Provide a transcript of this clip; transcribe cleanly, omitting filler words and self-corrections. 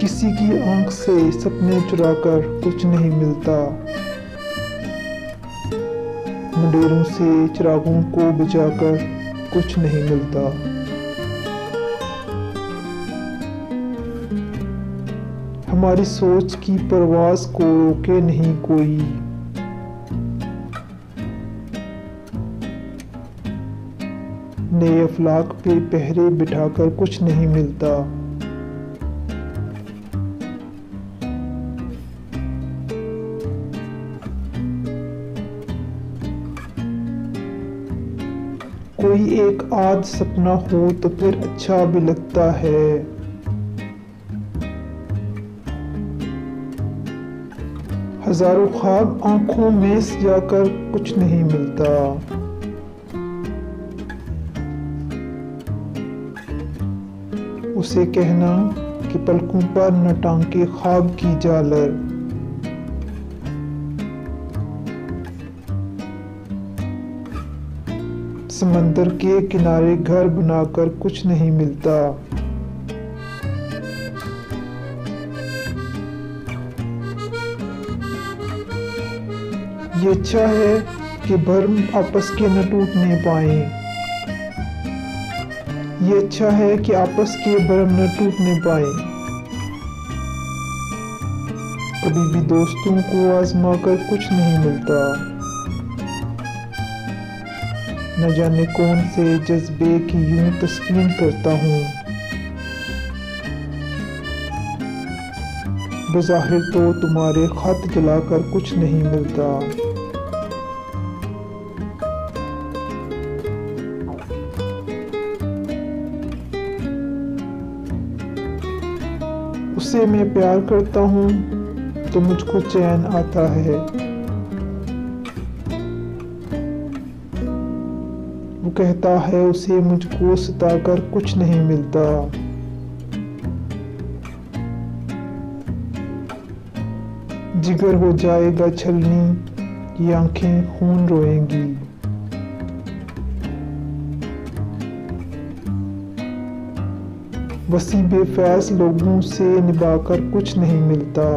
किसी की आंख से सपने चुराकर कुछ नहीं मिलता। मुंडेरों से चिरागों को बुझाकर कुछ नहीं मिलता। हमारी सोच की परवाज़ को रोके नहीं कोई। नए अफलाक पे पहरे बिठाकर कुछ नहीं मिलता। कोई एक आध सपना हो तो फिर अच्छा भी लगता है। हजारों ख्वाब आंखों में सजाकर कुछ नहीं मिलता। उसे कहना कि पलकों पर न टांके ख्वाब की झालर। समंदर के किनारे घर बनाकर कुछ नहीं मिलता। ये अच्छा है कि भरम आपस के न टूटने पाए। ये अच्छा है कि आपस के भरम न टूटने पाए। कभी भी दोस्तों को आजमा कर कुछ नहीं मिलता। न जाने कौन से जज्बे की यूं तस्कीन करता हूँ। बज़ाहिर तो तुम्हारे खत जलाकर कुछ नहीं मिलता। उससे मैं प्यार करता हूँ तो मुझको चैन आता है। वो कहता है उसे मुझको सताकर कुछ नहीं मिलता। जिगर हो जाएगा छलनी, ये आंखें खून रोएंगी। वसी बेफैज लोगों से निभाकर कुछ नहीं मिलता।